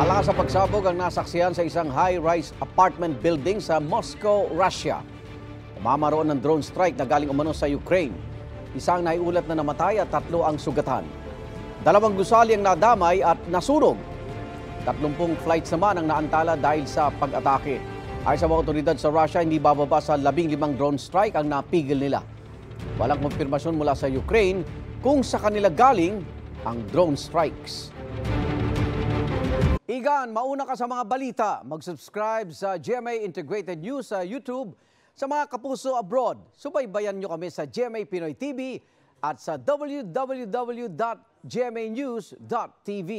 Malakas sa pagsabog ang nasaksihan sa isang high-rise apartment building sa Moscow, Russia. Umamaroon ng drone strike na galing umano sa Ukraine. Isang naiulat na namatay at 3 ang sugatan. 2 gusali ang nadamay at nasunog. 30 flights naman ang naantala dahil sa pag-atake. Ayon sa mga otoridad sa Russia, hindi bababa sa 15 drone strike ang napigil nila. Walang konfirmasyon mula sa Ukraine kung sa kanila galing ang drone strikes. Igan, mauna ka sa mga balita. Mag-subscribe sa GMA Integrated News sa YouTube. Sa mga kapuso abroad, subaybayan nyo kami sa GMA Pinoy TV at sa www.gmanews.tv.